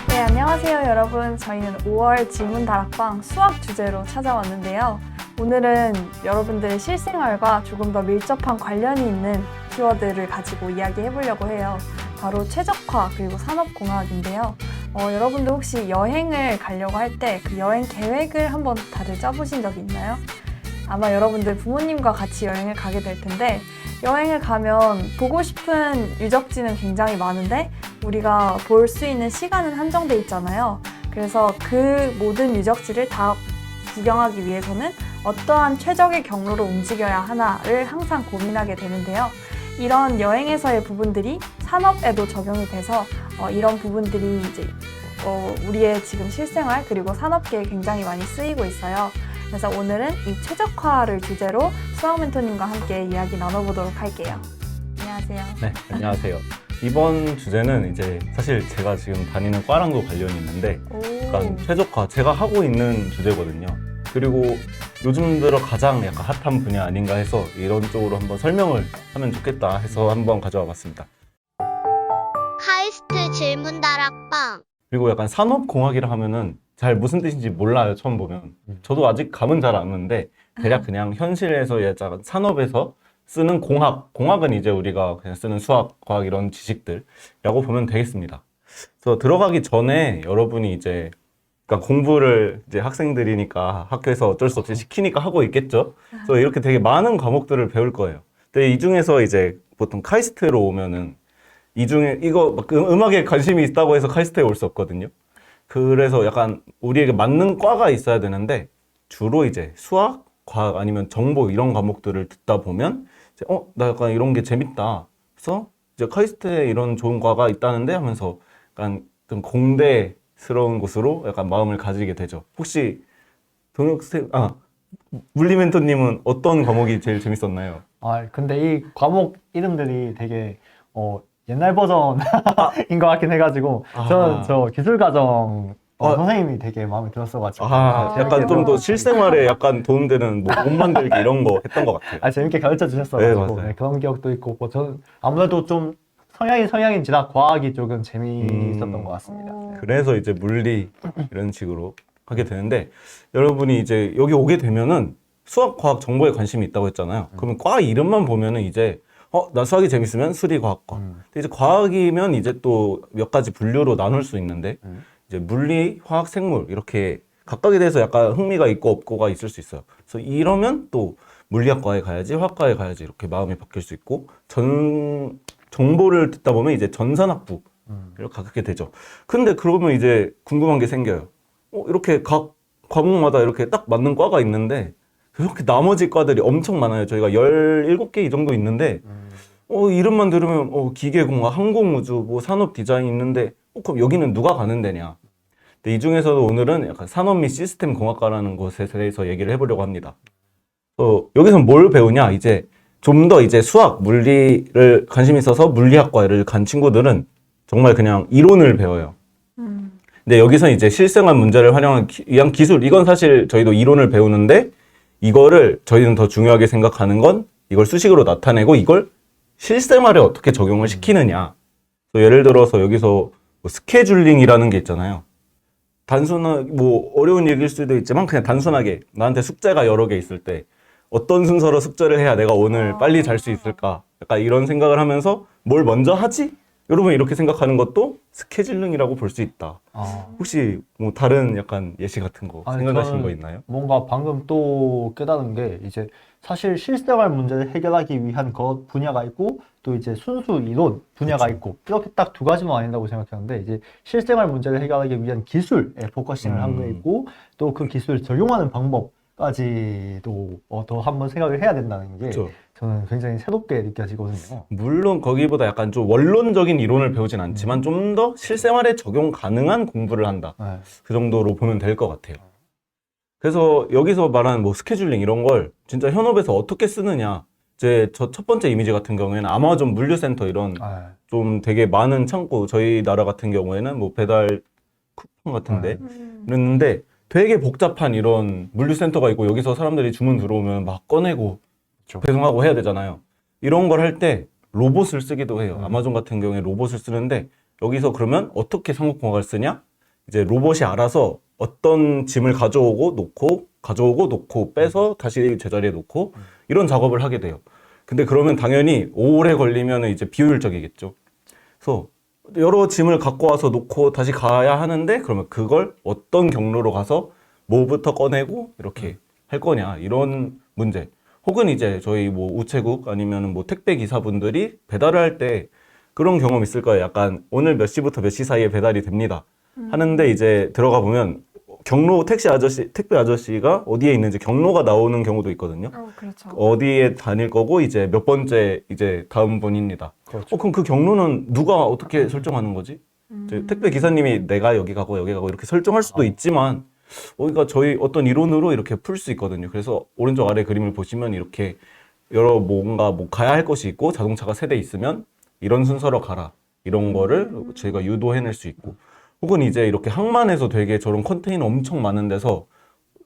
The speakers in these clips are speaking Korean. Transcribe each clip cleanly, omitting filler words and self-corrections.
네, 안녕하세요 여러분. 저희는 5월 질문다락방 수학 주제로 찾아왔는데요. 오늘은 여러분들의 실생활과 조금 더 밀접한 관련이 있는 키워드를 가지고 이야기해 보려고 해요. 바로 최적화 그리고 산업공학인데요. 여러분들 혹시 여행을 가려고 할 때 그 여행 계획을 한번 다들 짜보신 적이 있나요? 아마 여러분들 부모님과 같이 여행을 가게 될 텐데, 여행을 가면 보고 싶은 유적지는 굉장히 많은데 우리가 볼 수 있는 시간은 한정돼 있잖아요. 그래서 그 모든 유적지를 다 구경하기 위해서는 어떠한 최적의 경로로 움직여야 하나를 항상 고민하게 되는데요. 이런 여행에서의 부분들이 산업에도 적용이 돼서 이런 부분들이 이제 우리의 지금 실생활 그리고 산업계에 굉장히 많이 쓰이고 있어요. 그래서 오늘은 이 최적화를 주제로 수학 멘토님과 함께 이야기 나눠보도록 할게요. 안녕하세요. 네, 안녕하세요. 이번 주제는 이제 사실 제가 지금 다니는 과랑도 관련이 있는데 약간 최적화, 제가 하고 있는 주제거든요. 그리고 요즘 들어 가장 약간 핫한 분야 아닌가 해서 이런 쪽으로 한번 설명을 하면 좋겠다 해서 한번 가져와 봤습니다. 카이스트 질문다락방. 그리고 약간 산업공학이라 하면은 잘 무슨 뜻인지 몰라요, 처음 보면. 저도 아직 감은 잘 안 오는데 대략 그냥 현실에서 약간 산업에서 쓰는 공학은 이제 우리가 그냥 쓰는 수학, 과학 이런 지식들이라고 보면 되겠습니다. 그래서 들어가기 전에 여러분이 이제 그러니까 공부를 이제 학생들이니까 학교에서 어쩔 수 없이 시키니까 하고 있겠죠. 그래서 이렇게 되게 많은 과목들을 배울 거예요. 근데 이 중에서 이제 보통 카이스트로 오면은 이 중에 이거 막 음악에 관심이 있다고 해서 카이스트에 올 수 없거든요. 그래서 약간 우리에게 맞는 과가 있어야 되는데 주로 이제 수학, 과학 아니면 정보 이런 과목들을 듣다 보면 이제 나 약간 이런 게 재밌다. 그래서 이제 카이스트에 이런 좋은 과가 있다는데 하면서 약간 좀 공대스러운 곳으로 약간 마음을 가지게 되죠. 혹시 물리 멘토님은 어떤 과목이 제일 재밌었나요? 근데 이 과목 이름들이 되게 옛날 버전인 것 같긴 해가지고 저는 저 기술과정 선생님이 되게 마음에 들었어가지고 약간 좀 더 실생활에 약간 도움되는 뭐 옷 만들기 이런 거 했던 것 같아요. 재밌게 가르쳐 주셨어가지고 네, 맞아요. 그런 기억도 있고 저는 아무래도 좀 성향인지라 과학이 조금 재미있었던 것 같습니다. 그래서 이제 물리 이런 식으로 하게 되는데 여러분이 이제 여기 오게 되면은 수학, 과학, 정보에 관심이 있다고 했잖아요. 그러면 과 이름만 보면은 이제 나 수학이 재밌으면 수리과학과. 근데 이제 과학이면 이제 또 몇 가지 분류로 나눌 수 있는데 이제 물리, 화학, 생물 이렇게 각각에 대해서 약간 흥미가 있고 없고가 있을 수 있어요. 그래서 이러면 또 물리학과에 가야지, 화학과에 가야지 이렇게 마음이 바뀔 수 있고 정보를 듣다 보면 이제 전산학부 이렇게 가게 되죠. 근데 그러면 이제 궁금한 게 생겨요. 이렇게 각 과목마다 이렇게 딱 맞는 과가 있는데 이렇게 나머지 과들이 엄청 많아요. 저희가 17개 이 정도 있는데 이름만 들으면 기계공학, 항공우주, 뭐 산업 디자인 있는데 그럼 여기는 누가 가는 데냐? 근데 이 중에서도 오늘은 약간 산업 및 시스템 공학과라는 곳에 대해서 얘기를 해보려고 합니다. 여기서 뭘 배우냐? 이제 좀 더 이제 수학, 물리를 관심 있어서 물리학과를 간 친구들은 정말 그냥 이론을 배워요. 근데 여기서 이제 실생활 문제를 활용한 위한 기술, 이건 사실 저희도 이론을 배우는데 이거를 저희는 더 중요하게 생각하는 건 이걸 수식으로 나타내고 이걸 실생활에 어떻게 적용을 시키느냐. 예를 들어서 여기서 뭐 스케줄링이라는 게 있잖아요. 단순한 뭐 어려운 얘기일 수도 있지만 그냥 단순하게 나한테 숙제가 여러 개 있을 때 어떤 순서로 숙제를 해야 내가 오늘 빨리 잘 수 있을까? 약간 이런 생각을 하면서 뭘 먼저 하지? 여러분 이렇게 생각하는 것도 스케줄링이라고 볼 수 있다. 혹시 뭐 다른 약간 예시 같은 거 생각하시는 거 있나요? 뭔가 방금 또 깨달은 게 이제 사실 실생활 문제를 해결하기 위한 것 분야가 있고 또 이제 순수 이론 분야가 있고 이렇게 딱 두 가지만 아닌다고 생각했는데 이제 실생활 문제를 해결하기 위한 기술에 포커싱을 한 게 있고 또 그 기술을 적용하는 방법까지도 더 한번 생각을 해야 된다는 게 그쵸. 저는 굉장히 새롭게 느껴지거든요. 물론 거기보다 약간 좀 원론적인 이론을 배우진 않지만 좀 더 실생활에 적용 가능한 공부를 한다. 네. 그 정도로 보면 될 것 같아요. 그래서 여기서 말하는 뭐 스케줄링 이런 걸 진짜 현업에서 어떻게 쓰느냐. 저 첫 번째 이미지 같은 경우에는 아마존 물류센터 이런 좀 되게 많은 창고, 저희 나라 같은 경우에는 뭐 배달 쿠폰 같은데 그랬는데 되게 복잡한 이런 물류센터가 있고 여기서 사람들이 주문 들어오면 막 꺼내고 배송하고 해야 되잖아요. 이런 걸 할 때 로봇을 쓰기도 해요. 음. 아마존 같은 경우에 로봇을 쓰는데 여기서 그러면 어떻게 상호공학을 쓰냐? 이제 로봇이 알아서 어떤 짐을 가져오고 놓고 빼서 다시 제자리에 놓고 이런 작업을 하게 돼요. 근데 그러면 당연히 오래 걸리면 이제 비효율적이겠죠. 그래서 여러 짐을 갖고 와서 놓고 다시 가야 하는데 그러면 그걸 어떤 경로로 가서 뭐부터 꺼내고 이렇게 할 거냐 이런 문제. 혹은 이제 저희 뭐 우체국 아니면 뭐 택배 기사분들이 배달을 할 때 그런 경험 있을 거예요. 약간 오늘 몇 시부터 몇 시 사이에 배달이 됩니다. 하는데 이제 들어가 보면 경로 택배 아저씨가 어디에 있는지 경로가 나오는 경우도 있거든요. 그렇죠. 어디에 다닐 거고 이제 몇 번째 이제 다음 분입니다. 그렇죠. 그럼 그 경로는 누가 어떻게 설정하는 거지? 이제 택배 기사님이 내가 여기 가고 이렇게 설정할 수도 있지만 그러니까 저희 어떤 이론으로 이렇게 풀 수 있거든요. 그래서 오른쪽 아래 그림을 보시면 이렇게 여러 뭔가 뭐 가야 할 것이 있고 자동차가 세 대 있으면 이런 순서로 가라. 이런 거를 저희가 유도해낼 수 있고 혹은 이제 이렇게 항만에서 되게 저런 컨테이너 엄청 많은 데서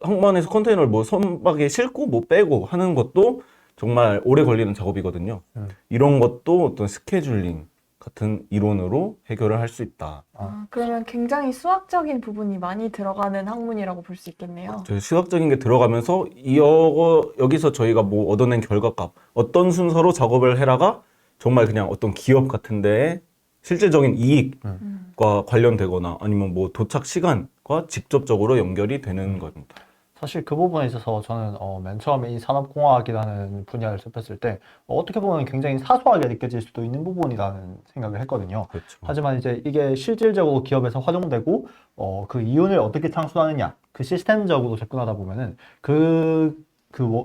항만에서 컨테이너를 뭐 선박에 싣고 뭐 빼고 하는 것도 정말 오래 걸리는 작업이거든요. 이런 것도 어떤 스케줄링 같은 이론으로 해결을 할 수 있다. 그러면 굉장히 수학적인 부분이 많이 들어가는 학문이라고 볼 수 있겠네요. 저희 시각적인 게 들어가면서 여기서 저희가 뭐 얻어낸 결과값, 어떤 순서로 작업을 해라가 정말 그냥 어떤 기업 같은 데에 실질적인 이익과 관련되거나 아니면 뭐 도착 시간과 직접적으로 연결이 되는 겁니다. 사실 그 부분에 있어서 저는 맨 처음에 이 산업공학이라는 분야를 접했을 때 어떻게 보면 굉장히 사소하게 느껴질 수도 있는 부분이라는 생각을 했거든요. 그렇죠. 하지만 이제 이게 실질적으로 기업에서 활용되고 그 이윤을 어떻게 창출하느냐, 그 시스템적으로 접근하다 보면은 그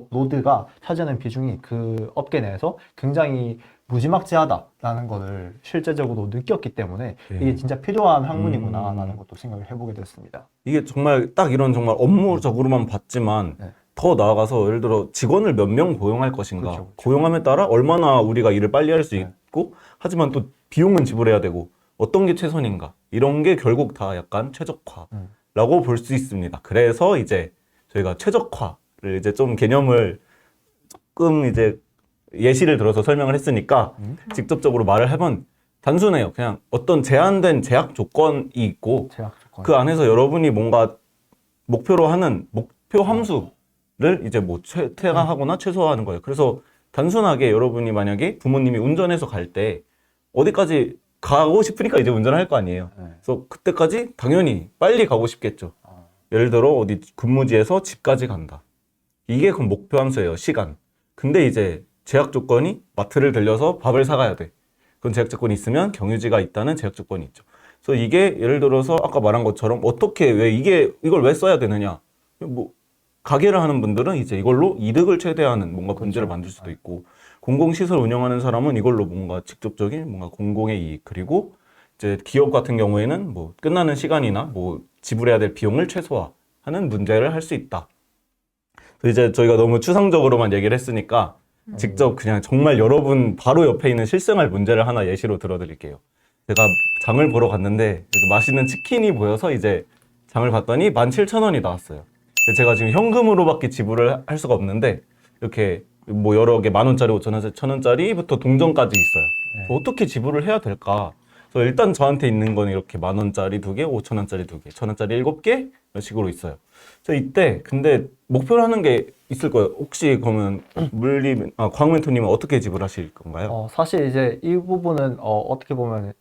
로드가 차지하는 비중이 그 업계 내에서 굉장히 무지막지하다라는 거를 실제적으로 느꼈기 때문에 이게 진짜 필요한 학문이구나라는 것도 생각을 해보게 됐습니다. 이게 정말 딱 이런 정말 업무적으로만 봤지만 네. 더 나아가서 예를 들어 직원을 몇 명 고용할 것인가 그렇죠. 고용함에 따라 얼마나 우리가 일을 빨리 할 수 있고 하지만 또 비용은 지불해야 되고 어떤 게 최선인가 이런 게 결국 다 약간 최적화라고 볼 수 있습니다. 그래서 이제 저희가 최적화를 이제 좀 개념을 조금 이제 예시를 들어서 설명을 했으니까 직접적으로 말을 해본 단순해요. 그냥 어떤 제한된 제약 조건이 있고 제약 조건. 그 안에서 여러분이 뭔가 목표로 하는 목표 함수를 이제 뭐 최대화하거나 최소화하는 거예요. 그래서 단순하게 여러분이 만약에 부모님이 운전해서 갈 때 어디까지 가고 싶으니까 이제 운전할 거 아니에요. 네. 그래서 그때까지 당연히 빨리 가고 싶겠죠. 예를 들어 어디 근무지에서 집까지 간다. 이게 그 목표 함수예요. 시간. 근데 이제 제약 조건이 마트를 들려서 밥을 사가야 돼. 그런 제약 조건이 있으면 경유지가 있다는 제약 조건이 있죠. 그래서 이게 예를 들어서 아까 말한 것처럼 어떻게 이걸 왜 써야 되느냐? 뭐 가게를 하는 분들은 이제 이걸로 이득을 최대화하는 뭔가 문제를 만들 수도 있고 공공시설 운영하는 사람은 이걸로 뭔가 직접적인 뭔가 공공의 이익 그리고 이제 기업 같은 경우에는 뭐 끝나는 시간이나 뭐 지불해야 될 비용을 최소화하는 문제를 할 수 있다. 그래서 이제 저희가 너무 추상적으로만 얘기를 했으니까 직접 그냥 정말 여러분 바로 옆에 있는 실생활 문제를 하나 예시로 들어드릴게요. 제가 장을 보러 갔는데 맛있는 치킨이 보여서 이제 장을 봤더니 17,000원이 나왔어요. 제가 지금 현금으로밖에 지불을 할 수가 없는데 이렇게 뭐 여러 개 10,000원짜리, 5,000원짜리, 1,000원짜리부터 동전까지 있어요. 네. 어떻게 지불을 해야 될까? 그래서 일단 저한테 있는 건 이렇게 10,000원짜리 2개, 5,000원짜리 2개, 1,000원짜리 7개 이런 식으로 있어요. 그래서 이때 근데 목표로 하는 게 있을 거예요. 혹시 그러면 광 멘토님은 어떻게 지불하실 건가요? 사실 이제 이 부분은 어떻게 보면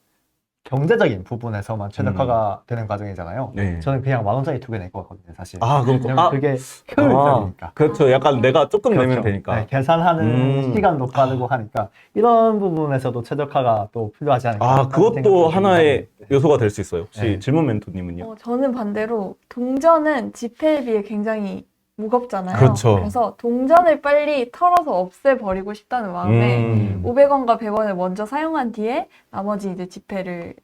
경제적인 부분에서만 최적화가 되는 과정이잖아요. 네. 저는 그냥 10,000원짜리 2개 낼 것 같거든요, 사실. 아, 그럼 왜냐면 그게 효율적이니까. 그렇죠. 약간 내가 조금 내면 그렇죠. 되니까. 네, 계산하는 시간도 빠르고 하니까 이런 부분에서도 최적화가 또 필요하지 않을까. 아, 그것도 하나의 네. 요소가 될 수 있어요. 혹시 네. 질문 멘토님은요? 저는 반대로 동전은 지폐에 비해 굉장히 무겁잖아요. 그렇죠. 그래서 동전을 빨리 털어서 없애버리고 싶다는 마음에 500원과 100원을 먼저 사용한 뒤에 나머지 이제 지폐를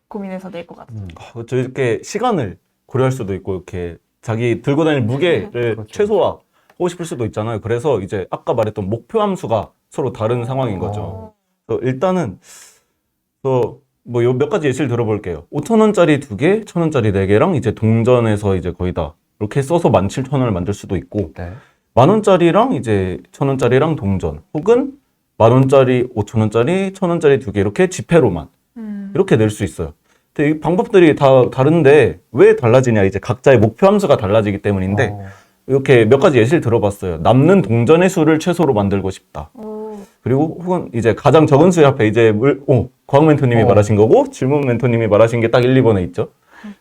고민해서 낼 것 같아요. 그렇죠. 이렇게 시간을 고려할 수도 있고 이렇게 자기 들고 다닐 무게를 그렇죠. 최소화하고 싶을 수도 있잖아요. 그래서 이제 아까 말했던 목표 함수가 서로 다른 상황인 거죠. 그래서 일단은 뭐 몇 가지 예시를 들어볼게요. 5,000원짜리 2개, 1,000원짜리 4개랑 이제 동전에서 이제 거의 다 이렇게 써서 17,000원을 만들 수도 있고 네. 10,000원짜리랑 이제 1,000원짜리랑 동전 혹은 10,000원짜리, 5,000원짜리, 1,000원짜리 2개 이렇게 지폐로만 이렇게 낼 수 있어요. 근데 이 방법들이 다 다른데 왜 달라지냐? 이제 각자의 목표 함수가 달라지기 때문인데 이렇게 몇 가지 예시를 들어봤어요. 남는 동전의 수를 최소로 만들고 싶다. 그리고 혹은 이제 가장 적은 수의 합해 이제 과학 멘토님이 말하신 거고 질문 멘토님이 말하신 게 딱 1, 2번에 있죠.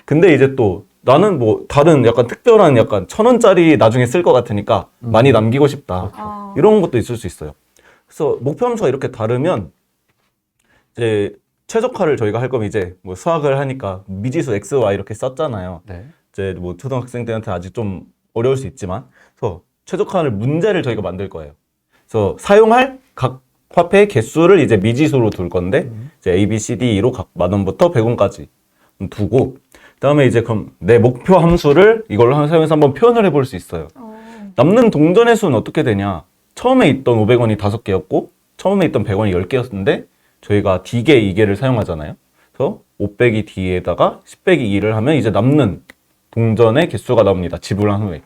근데 이제 또 나는 뭐 다른 약간 특별한 약간 1,000원짜리 나중에 쓸 것 같으니까 많이 남기고 싶다. 이런 것도 있을 수 있어요. 그래서 목표 함수가 이렇게 다르면 이제 최적화를 저희가 할 거면 이제 뭐 수학을 하니까 미지수 x, y 이렇게 썼잖아요. 네. 이제 뭐 초등학생들한테 아직 좀 어려울 수 있지만 그래서 최적화를 문제를 저희가 만들 거예요. 그래서 사용할 각 화폐의 개수를 이제 미지수로 둘 건데 이제 A, B, C, D로 각 10,000원부터 100원까지 두고 그다음에 이제 그럼 내 목표 함수를 이걸로 사용해서 한번 표현을 해볼 수 있어요. 남는 동전의 수는 어떻게 되냐? 처음에 있던 500원이 5개였고 처음에 있던 100원이 10개였는데 저희가 D개, 2개를 사용하잖아요. 그래서 5 빼기 D에다가 10 빼기 2를 하면 이제 남는 동전의 개수가 나옵니다. 지불한 후에.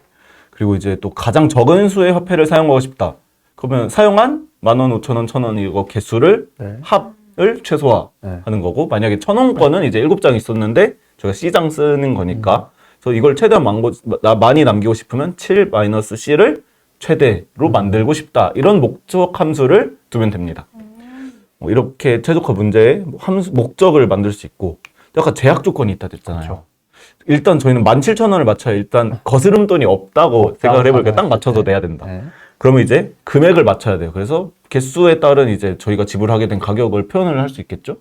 그리고 이제 또 가장 적은 수의 화폐를 사용하고 싶다. 그러면 사용한 10,000원, 5,000원, 1,000원 이거 개수를 네. 합을 최소화하는 거고 만약에 1,000원권은 이제 7장 있었는데 저희가 C장 쓰는 거니까 그래서 이걸 최대한 많이 남기고 싶으면 7-C를 최대로 만들고 싶다. 이런 목적 함수를 두면 됩니다. 이렇게 최적화 문제의 목적을 만들 수 있고 약간 제약 조건이 있다 됐잖아요. 그렇죠. 일단 저희는 17,000원을 맞춰야 일단 거스름돈이 없다고 생각을 해볼게요. 딱 맞춰서 내야 된다. 네. 그러면 이제 금액을 맞춰야 돼요. 그래서 개수에 따른 이제 저희가 지불하게 된 가격을 표현을 할 수 있겠죠.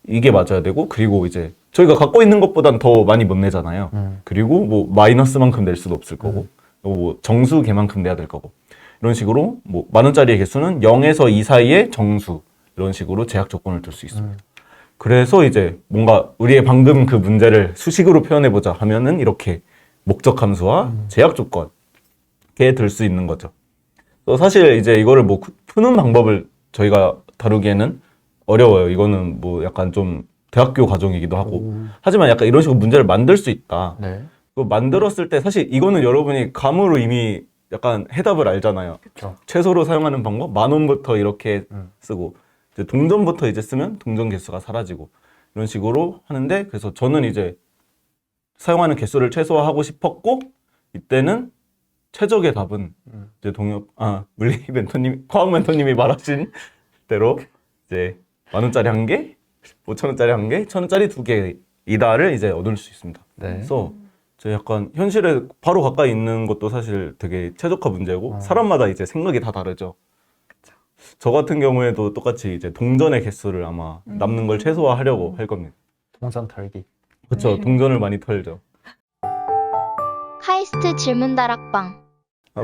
이게 맞아야 되고 그리고 이제 저희가 갖고 있는 것보단 더 많이 못 내잖아요. 그리고 뭐 마이너스만큼 낼 수도 없을 거고 뭐 정수 개만큼 내야 될 거고 이런 식으로 뭐 10,000원짜리의 개수는 0에서 2 사이의 정수 이런 식으로 제약 조건을 둘 수 있습니다. 그래서 이제 뭔가 우리의 방금 그 문제를 수식으로 표현해보자 하면은 이렇게 목적 함수와 제약 조건에 들 수 있는 거죠. 또 사실 이제 이거를 뭐 푸는 방법을 저희가 다루기에는 어려워요. 이거는 뭐 약간 좀 대학교 과정이기도 하고 하지만 약간 이런 식으로 문제를 만들 수 있다. 네. 만들었을 때 사실 이거는 여러분이 감으로 이미 약간 해답을 알잖아요. 그렇죠. 최소로 사용하는 방법 10,000원부터 이렇게 쓰고 이제 동전부터 이제 쓰면 동전 개수가 사라지고 이런 식으로 하는데 그래서 저는 이제 사용하는 개수를 최소화하고 싶었고 이때는 최적의 답은 이제 물리 멘토님, 과학 멘토님이 말하신 대로 이제 10,000원짜리 1개, 5,000원짜리 1개, 1,000원짜리 2개 이다를 이제 얻을 수 있습니다. 네. 그래서 저 약간 현실에 바로 가까이 있는 것도 사실 되게 최적화 문제고 사람마다 이제 생각이 다 다르죠. 저 같은 경우에도 똑같이 이제 동전의 개수를 아마 남는 걸 최소화하려고 할 겁니다. 동전 털기. 그렇죠. 동전을 많이 털죠. 카이스트 질문다락방.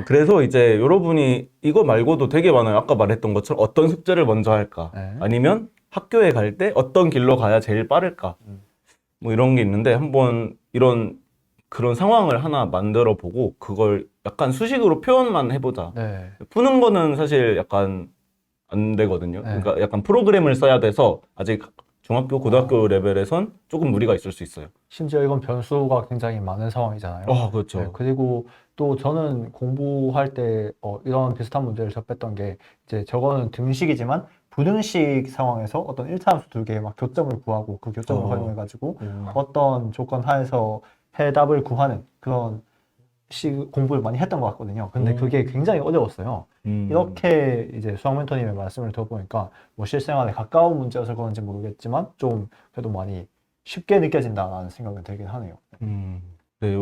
그래서 이제 여러분이 이거 말고도 되게 많아요. 아까 말했던 것처럼 어떤 숙제를 먼저 할까? 네. 아니면 학교에 갈 때 어떤 길로 가야 제일 빠를까? 뭐 이런 게 있는데 한번 그런 상황을 하나 만들어 보고 그걸 약간 수식으로 표현만 해보자. 네. 푸는 거는 사실 약간 안 되거든요. 네. 그러니까 약간 프로그램을 써야 돼서 아직 중학교, 고등학교 레벨에선 조금 무리가 있을 수 있어요. 심지어 이건 변수가 굉장히 많은 상황이잖아요. 그렇죠. 네, 그리고 또 저는 공부할 때 이런 비슷한 문제를 접했던 게 이제 저거는 등식이지만 부등식 상황에서 어떤 1차 함수 2개의 막 교점을 구하고 그 교점을 활용해가지고 어떤 조건 하에서 해답을 구하는 그런 공부를 많이 했던 것 같거든요. 근데 그게 굉장히 어려웠어요. 이렇게 이제 수학 멘토님의 말씀을 들어보니까 뭐 실생활에 가까운 문제여서 그런지 모르겠지만 좀 그래도 많이 쉽게 느껴진다라는 생각이 들긴 하네요. 네,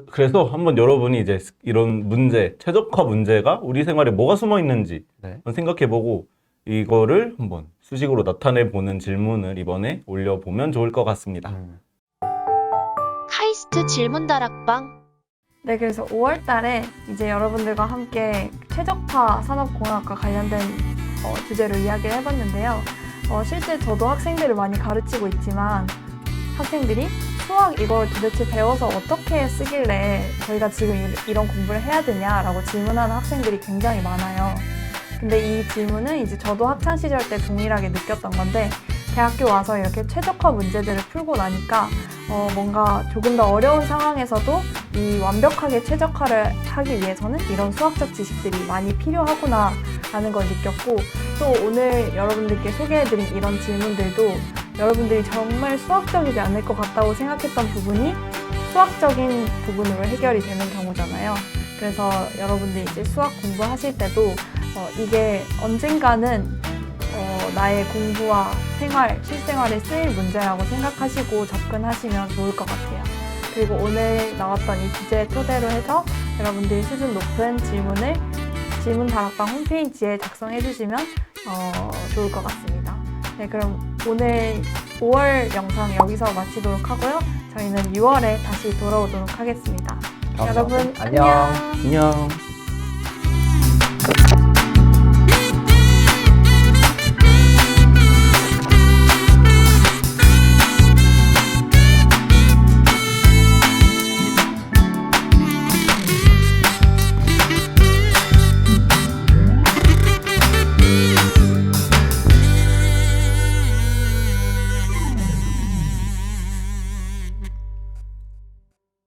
그래서 한번 여러분이 이제 이런 문제, 최적화 문제가 우리 생활에 뭐가 숨어 있는지 네. 한번 생각해보고 이거를 한번 수식으로 나타내보는 질문을 이번에 올려보면 좋을 것 같습니다. 카이스트 질문다락방. 네, 그래서 5월 달에 이제 여러분들과 함께 최적화 산업공학과 관련된 주제로 이야기를 해봤는데요. 실제 저도 학생들을 많이 가르치고 있지만 학생들이 수학 이걸 도대체 배워서 어떻게 쓰길래 저희가 지금 이런 공부를 해야 되냐라고 질문하는 학생들이 굉장히 많아요. 근데 이 질문은 이제 저도 학창 시절 때 동일하게 느꼈던 건데 대학교 와서 이렇게 최적화 문제들을 풀고 나니까 뭔가 조금 더 어려운 상황에서도 이 완벽하게 최적화를 하기 위해서는 이런 수학적 지식들이 많이 필요하구나 라는 걸 느꼈고 또 오늘 여러분들께 소개해드린 이런 질문들도 여러분들이 정말 수학적이지 않을 것 같다고 생각했던 부분이 수학적인 부분으로 해결이 되는 경우잖아요. 그래서 여러분들이 이제 수학 공부하실 때도 이게 언젠가는 나의 공부와 실생활에 쓰일 문제라고 생각하시고 접근하시면 좋을 것 같아요. 그리고 오늘 나왔던 이 주제 토대로 해서 여러분들이 수준 높은 질문을 질문 다락방 홈페이지에 작성해 주시면 좋을 것 같습니다. 네, 그럼 오늘 5월 영상 여기서 마치도록 하고요. 저희는 6월에 다시 돌아오도록 하겠습니다. 감사합니다. 여러분 안녕. 안녕. 안녕.